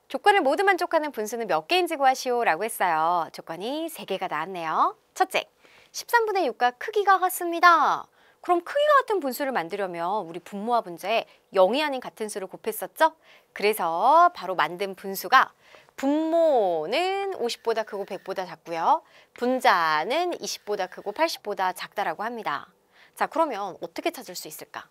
조건을 모두 만족하는 분수는 몇 개인지 구하시오 라고 했어요. 조건이 3개가 나왔네요. 첫째, 13분의 6과 크기가 같습니다. 그럼 크기가 같은 분수를 만들려면 우리 분모와 분자에 0이 아닌 같은 수를 곱했었죠? 그래서 바로 만든 분수가 분모는 50보다 크고 100보다 작고요. 분자는 20보다 크고 80보다 작다라고 합니다. 자, 그러면 어떻게 찾을 수 있을까?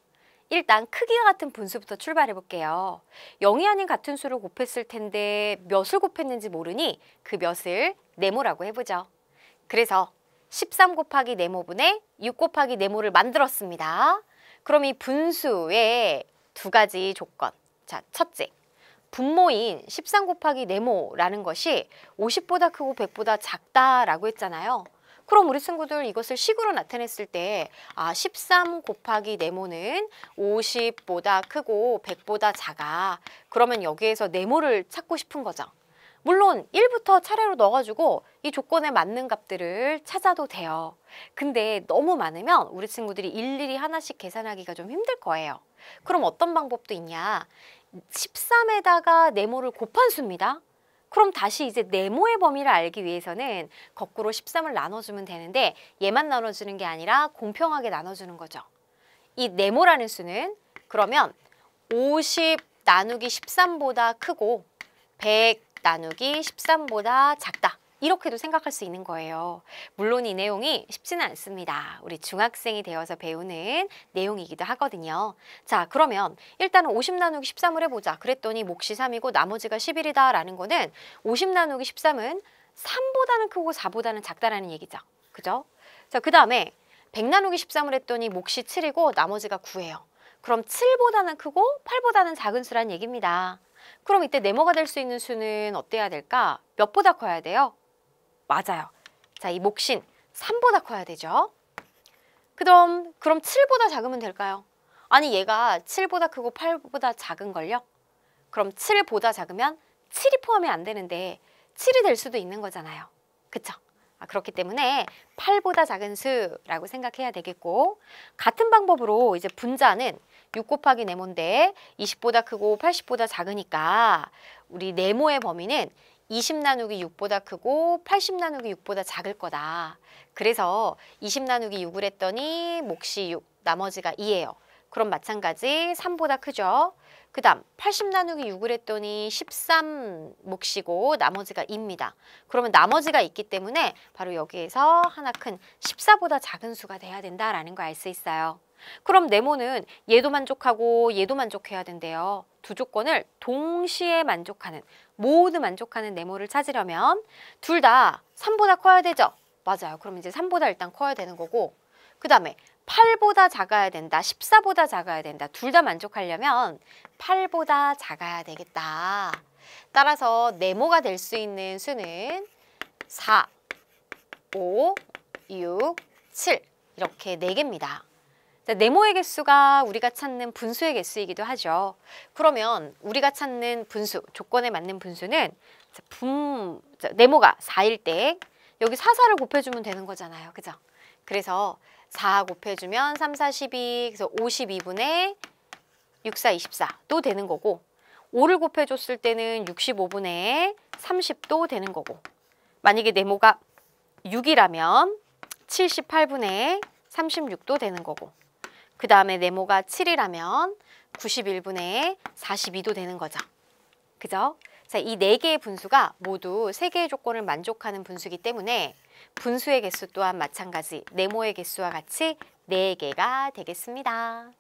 일단 크기가 같은 분수부터 출발해 볼게요. 0이 아닌 같은 수를 곱했을 텐데 몇을 곱했는지 모르니 그 몇을 네모라고 해보죠. 그래서 13 곱하기 네모분의 6 곱하기 네모를 만들었습니다. 그럼 이 분수의 2가지 조건. 자, 첫째, 분모인 13 곱하기 네모라는 것이 50보다 크고 100보다 작다라고 했잖아요. 그럼 우리 친구들 이것을 식으로 나타냈을 때 13 곱하기 네모는 50보다 크고 100보다 작아. 그러면 여기에서 네모를 찾고 싶은 거죠. 물론 1부터 차례로 넣어가지고 이 조건에 맞는 값들을 찾아도 돼요. 근데 너무 많으면 우리 친구들이 일일이 하나씩 계산하기가 좀 힘들 거예요. 그럼 어떤 방법도 있냐? 13에다가 네모를 곱한 수입니다. 그럼 다시 이제 네모의 범위를 알기 위해서는 거꾸로 13을 나눠주면 되는데 얘만 나눠주는 게 아니라 공평하게 나눠주는 거죠. 이 네모라는 수는 그러면 50 나누기 13보다 크고 100 나누기 13보다 작다. 이렇게도 생각할 수 있는 거예요. 물론 이 내용이 쉽지는 않습니다. 우리 중학생이 되어서 배우는 내용이기도 하거든요. 자, 그러면 일단은 50 나누기 13을 해보자. 그랬더니 몫이 3이고 나머지가 11이다 라는 거는 50 나누기 13은 3보다는 크고 4보다는 작다라는 얘기죠. 그죠? 자, 그 다음에 100 나누기 13을 했더니 몫이 7이고 나머지가 9예요. 그럼 7보다는 크고 8보다는 작은 수란 얘기입니다. 그럼 이때 네모가 될 수 있는 수는 어때야 될까? 몇보다 커야 돼요? 맞아요. 자, 이 몫인 3보다 커야 되죠. 그럼 7보다 작으면 될까요? 아니, 얘가 7보다 크고 8보다 작은걸요? 그럼 7보다 작으면 7이 포함이 안 되는데 7이 될 수도 있는 거잖아요. 그쵸? 그렇기 때문에 8보다 작은 수라고 생각해야 되겠고, 같은 방법으로 이제 분자는 6 곱하기 네모인데 20보다 크고 80보다 작으니까 우리 네모의 범위는 20 나누기 6보다 크고 80 나누기 6보다 작을 거다. 그래서 20 나누기 6을 했더니 몫이 6, 나머지가 2예요. 그럼 마찬가지 3보다 크죠. 그 다음 80 나누기 6을 했더니 13 몫이고 나머지가 2입니다. 그러면 나머지가 있기 때문에 바로 여기에서 하나 큰 14보다 작은 수가 돼야 된다라는 거 알 수 있어요. 그럼 네모는 얘도 만족하고 얘도 만족해야 된대요. 두 조건을 동시에 만족하는, 모두 만족하는 네모를 찾으려면 둘 다 3보다 커야 되죠? 맞아요. 그럼 이제 3보다 일단 커야 되는 거고, 그 다음에 8보다 작아야 된다, 14보다 작아야 된다. 둘 다 만족하려면 8보다 작아야 되겠다. 따라서 네모가 될 수 있는 수는 4, 5, 6, 7 이렇게 4개입니다. 네모의 개수가 우리가 찾는 분수의 개수이기도 하죠. 그러면 우리가 찾는 분수, 조건에 맞는 분수는 네모가 4일 때 여기 4, 4를 곱해주면 되는 거잖아요. 그죠? 그래서 4 곱해주면 3, 4, 12, 그래서 52분의 6, 4, 24도 되는 거고, 5를 곱해줬을 때는 65분의 30도 되는 거고, 만약에 네모가 6이라면 78분의 36도 되는 거고, 그 다음에 네모가 7이라면 91분의 42도 되는 거죠. 그죠? 자, 이 4개의 분수가 모두 3개의 조건을 만족하는 분수이기 때문에 분수의 개수 또한 마찬가지 네모의 개수와 같이 4개가 되겠습니다.